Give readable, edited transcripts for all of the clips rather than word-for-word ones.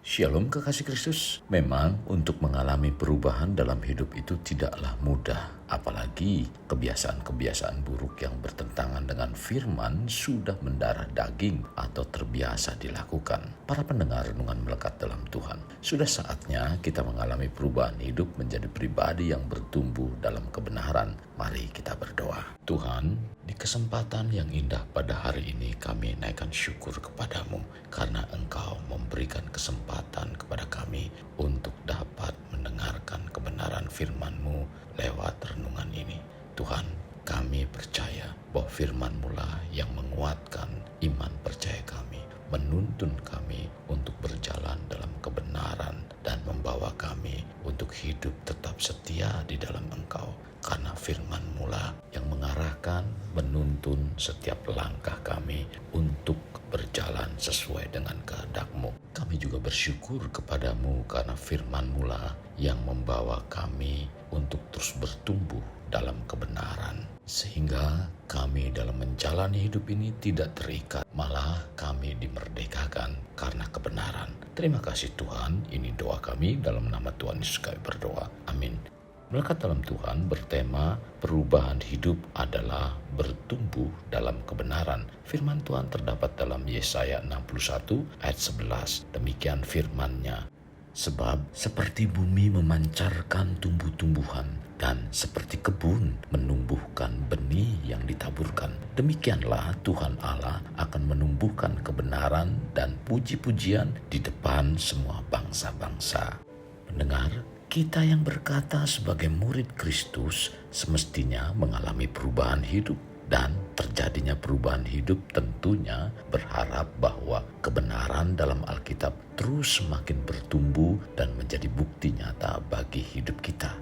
Shalom kekasih Kristus. Memang untuk mengalami perubahan dalam hidup itu tidaklah mudah. Apalagi kebiasaan-kebiasaan buruk yang bertentangan dengan firman sudah mendarah daging atau terbiasa dilakukan. Para pendengar renungan melekat dalam Tuhan, sudah saatnya kita mengalami perubahan hidup menjadi pribadi yang bertumbuh dalam kebenaran. Mari kita berdoa. Tuhan, di kesempatan yang indah pada hari ini kami naikkan syukur kepadamu karena Engkau memberikan kesempatan kepada kami untuk dapat mendengarkan kebenaran firman-Mu lewat renungan ini. Tuhan, kami percaya bahwa firman-Mu lah yang menguatkan iman percaya kami, menuntun kami untuk berjalan dalam kebenaran dan membawa kami untuk hidup tetap setia di dalam Engkau. Karena firman-Mu lah yang mengarahkan, menuntun setiap langkah kami untuk berjalan sesuai dengan kehendak-Mu. Kami juga bersyukur kepadamu karena firman-Mu lah yang membawa kami untuk terus bertumbuh dalam kebenaran. Sehingga kami dalam menjalani hidup ini tidak terikat, malah kami dimerdekakan karena kebenaran. Terima kasih Tuhan, ini doa kami dalam nama Tuhan Yesus kami berdoa. Amin. Melekat dalam Tuhan bertema perubahan hidup adalah bertumbuh dalam kebenaran. Firman Tuhan terdapat dalam Yesaya 61 ayat 11. Demikian firman-Nya. Sebab seperti bumi memancarkan tumbuh-tumbuhan dan seperti kebun menumbuhkan benih yang ditaburkan, demikianlah Tuhan Allah akan menumbuhkan kebenaran dan puji-pujian di depan semua bangsa-bangsa. Mendengar, kita yang berkata sebagai murid Kristus semestinya mengalami perubahan hidup, dan terjadinya perubahan hidup tentunya berharap bahwa kebenaran dalam Alkitab terus semakin bertumbuh dan menjadi bukti nyata bagi hidup kita.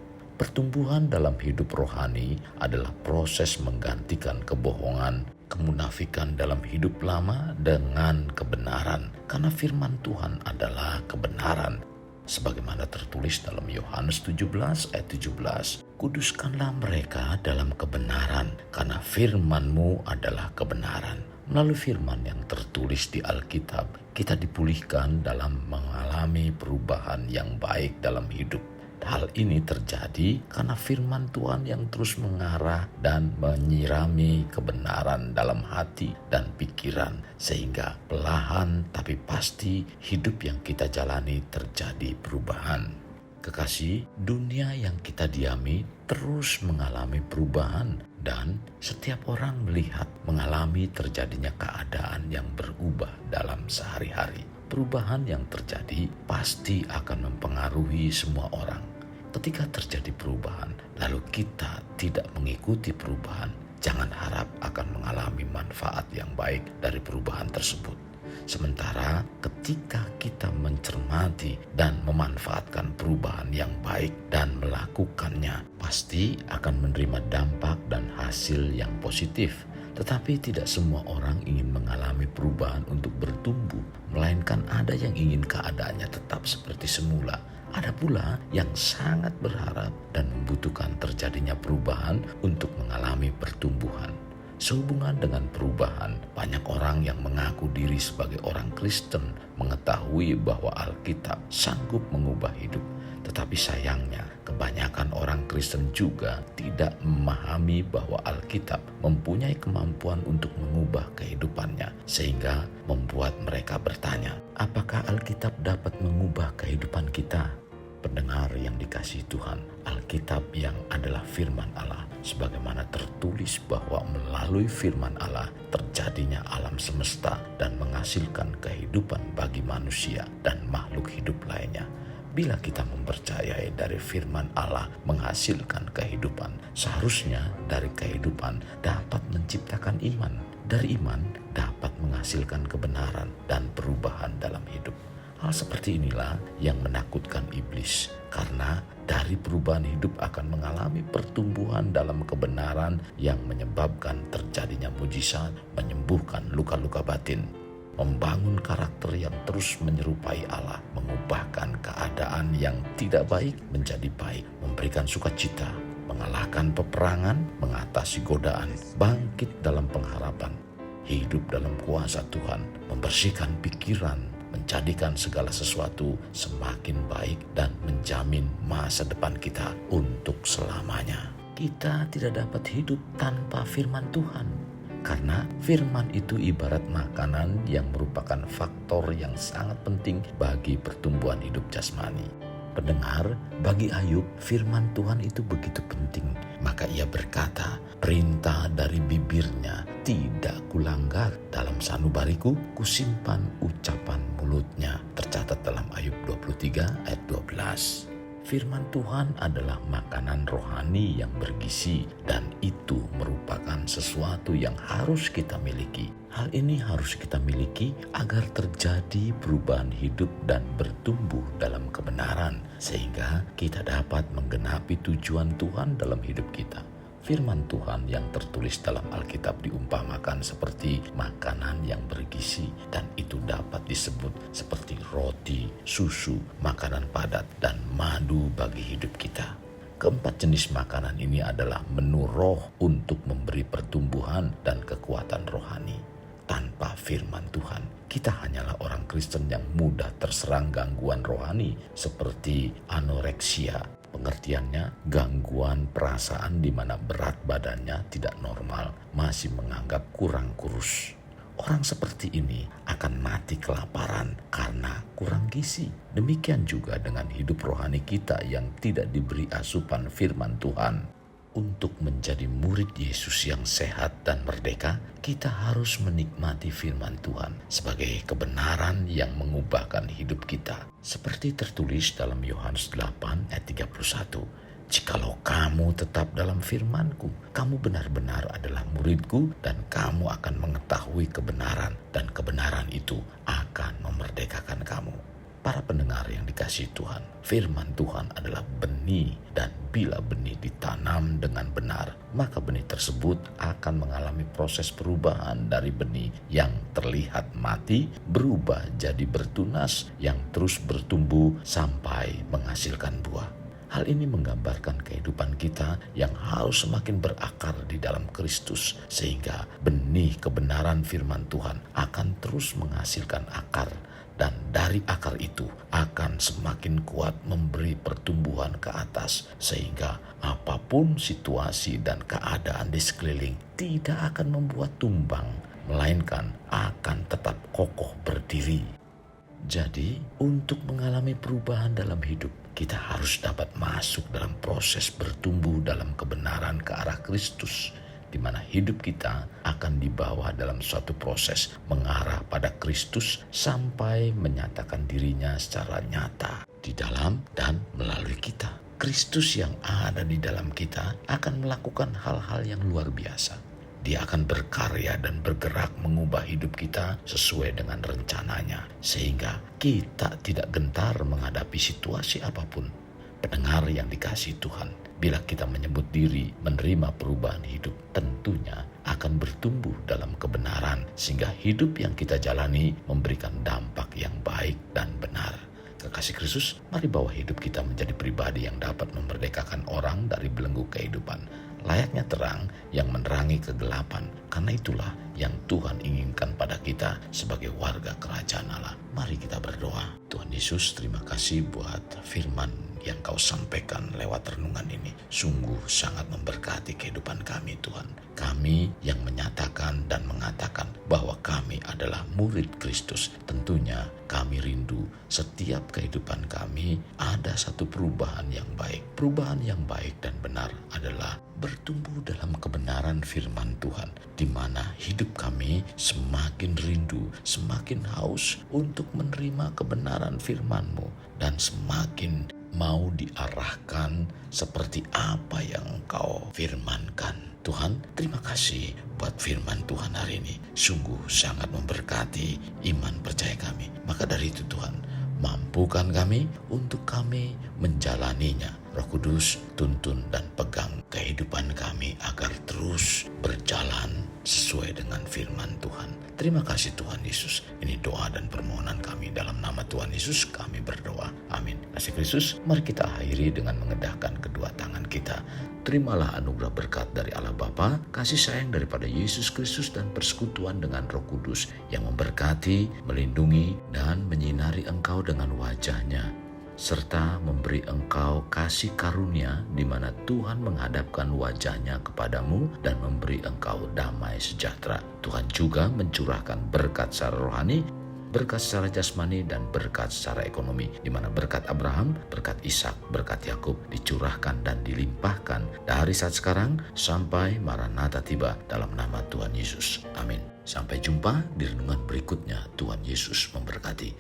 Pertumbuhan dalam hidup rohani adalah proses menggantikan kebohongan, kemunafikan dalam hidup lama dengan kebenaran, karena firman Tuhan adalah kebenaran. Sebagaimana tertulis dalam Yohanes 17 ayat 17, kuduskanlah mereka dalam kebenaran, karena firman-Mu adalah kebenaran. Melalui firman yang tertulis di Alkitab, kita dipulihkan dalam mengalami perubahan yang baik dalam hidup. Hal ini terjadi karena firman Tuhan yang terus mengarah dan menyirami kebenaran dalam hati dan pikiran, sehingga perlahan tapi pasti hidup yang kita jalani terjadi perubahan. Kekasih, dunia yang kita diami terus mengalami perubahan, dan setiap orang melihat mengalami terjadinya keadaan yang berubah dalam sehari-hari. Perubahan yang terjadi pasti akan mempengaruhi semua orang. Ketika terjadi perubahan, lalu kita tidak mengikuti perubahan, jangan harap akan mengalami manfaat yang baik dari perubahan tersebut. Sementara ketika kita mencermati dan memanfaatkan perubahan yang baik dan melakukannya, pasti akan menerima dampak dan hasil yang positif. Tetapi tidak semua orang ingin mengalami perubahan untuk bertumbuh, melainkan ada yang ingin keadaannya tetap seperti semula. Ada pula yang sangat berharap dan membutuhkan terjadinya perubahan untuk mengalami pertumbuhan. Sehubungan dengan perubahan, banyak orang yang mengaku diri sebagai orang Kristen mengetahui bahwa Alkitab sanggup mengubah hidup. Tetapi sayangnya, kebanyakan orang Kristen juga tidak memahami bahwa Alkitab mempunyai kemampuan untuk mengubah kehidupannya, sehingga membuat mereka bertanya, apakah Alkitab dapat mengubah kehidupan kita? Pendengar yang dikasihi Tuhan, Alkitab yang adalah firman Allah, sebagaimana tertulis bahwa melalui firman Allah terjadinya alam semesta dan menghasilkan kehidupan bagi manusia dan makhluk hidup lainnya. Bila kita mempercayai dari firman Allah menghasilkan kehidupan, seharusnya dari kehidupan dapat menciptakan iman. Dari iman dapat menghasilkan kebenaran dan perubahan dalam hidup. Hal seperti inilah yang menakutkan iblis, karena dari perubahan hidup akan mengalami pertumbuhan dalam kebenaran yang menyebabkan terjadinya mujizat, menyembuhkan luka-luka batin, membangun karakter yang terus menyerupai Allah, mengubahkan keadaan yang tidak baik menjadi baik, memberikan sukacita, mengalahkan peperangan, mengatasi godaan, bangkit dalam pengharapan, hidup dalam kuasa Tuhan, membersihkan pikiran, menjadikan segala sesuatu semakin baik dan menjamin masa depan kita untuk selamanya. Kita tidak dapat hidup tanpa firman Tuhan, karena firman itu ibarat makanan yang merupakan faktor yang sangat penting bagi pertumbuhan hidup jasmani. Pendengar, bagi Ayub firman Tuhan itu begitu penting, maka ia berkata, perintah dari bibirnya tidak kulanggar, dalam sanubariku kusimpan ucapan mulutnya. Tercatat dalam Ayub 23 ayat 12. Firman Tuhan adalah makanan rohani yang bergizi, dan itu merupakan sesuatu yang harus kita miliki. Hal ini harus kita miliki agar terjadi perubahan hidup dan bertumbuh dalam kebenaran, sehingga kita dapat menggenapi tujuan Tuhan dalam hidup kita. Firman Tuhan yang tertulis dalam Alkitab diumpamakan seperti makanan yang bergizi, dan itu dapat disebut seperti roti, susu, makanan padat, dan madu bagi hidup kita. Keempat jenis makanan ini adalah menu roh untuk memberi pertumbuhan dan kekuatan rohani. Tanpa firman Tuhan, kita hanyalah orang Kristen yang mudah terserang gangguan rohani seperti anoreksia. Pengertiannya, gangguan perasaan di mana berat badannya tidak normal, masih menganggap kurang kurus. Orang seperti ini akan mati kelaparan karena kurang gizi. Demikian juga dengan hidup rohani kita yang tidak diberi asupan firman Tuhan. Untuk menjadi murid Yesus yang sehat dan merdeka, kita harus menikmati firman Tuhan sebagai kebenaran yang mengubahkan hidup kita. Seperti tertulis dalam Yohanes 8 ayat 31. Jikalau kamu tetap dalam firman-Ku, kamu benar-benar adalah murid-Ku, dan kamu akan mengetahui kebenaran, dan kebenaran itu akan memerdekakan kamu. Para pendengar yang dikasihi Tuhan, firman Tuhan adalah benih, dan bila benih ditanam dengan benar, maka benih tersebut akan mengalami proses perubahan dari benih yang terlihat mati berubah jadi bertunas yang terus bertumbuh sampai menghasilkan buah. Hal ini menggambarkan kehidupan kita yang harus semakin berakar di dalam Kristus, sehingga benih kebenaran firman Tuhan akan terus menghasilkan akar, dan dari akar itu akan semakin kuat memberi pertumbuhan ke atas, sehingga apapun situasi dan keadaan di sekeliling tidak akan membuat tumbang, melainkan akan tetap kokoh berdiri. Jadi, untuk mengalami perubahan dalam hidup, kita harus dapat masuk dalam proses bertumbuh dalam kebenaran ke arah Kristus, di mana hidup kita akan dibawa dalam suatu proses mengarah pada Kristus sampai menyatakan dirinya secara nyata di dalam dan melalui kita. Kristus yang ada di dalam kita akan melakukan hal-hal yang luar biasa. Dia akan berkarya dan bergerak mengubah hidup kita sesuai dengan rencananya, sehingga kita tidak gentar menghadapi situasi apapun. Pendengar yang dikasihi Tuhan, bila kita menyebut diri menerima perubahan hidup, tentunya akan bertumbuh dalam kebenaran, sehingga hidup yang kita jalani memberikan dampak yang baik dan benar. Kekasih Kristus, mari bawa hidup kita menjadi pribadi yang dapat memerdekakan orang dari belenggu kehidupan, layaknya terang yang menerangi kegelapan, karena itulah yang Tuhan inginkan pada kita sebagai warga kerajaan Allah. Mari kita berdoa. Tuhan Yesus, terima kasih buat firman yang Kau sampaikan lewat renungan ini. Sungguh sangat memberkati kehidupan kami, Tuhan. Kami yang menyatakan dan mengatakan bahwa kami adalah murid Kristus. Tentunya kami rindu setiap kehidupan kami ada satu perubahan yang baik. Perubahan yang baik dan benar adalah bertumbuh dalam kebenaran firman Tuhan, di mana hidup kami semakin rindu, semakin haus untuk menerima kebenaran firman-Mu, dan semakin mau diarahkan seperti apa yang Engkau firmankan. Tuhan, terima kasih buat firman Tuhan hari ini. Sungguh sangat memberkati iman percaya kami. Maka dari itu Tuhan, mampukan kami untuk kami menjalaninya Roh Kudus, tuntun dan pegang kehidupan kami agar terus berjalan sesuai dengan firman Tuhan. Terima kasih Tuhan Yesus. Ini doa dan permohonan kami dalam nama Tuhan Yesus kami berdoa. Amin. Kasih Kristus, mari kita akhiri dengan mengendahkan kedua tangan kita. Terimalah anugerah berkat dari Allah Bapa, kasih sayang daripada Yesus Kristus dan persekutuan dengan Roh Kudus yang memberkati, melindungi, dan menyinari engkau dengan wajah-Nya, serta memberi engkau kasih karunia di mana Tuhan menghadapkan wajah-Nya kepadamu dan memberi engkau damai sejahtera. Tuhan juga mencurahkan berkat secara rohani, berkat secara jasmani, dan berkat secara ekonomi, di mana berkat Abraham, berkat Ishak, berkat Yakub dicurahkan dan dilimpahkan dari saat sekarang sampai Maranatha tiba dalam nama Tuhan Yesus. Amin. Sampai jumpa di renungan berikutnya. Tuhan Yesus memberkati.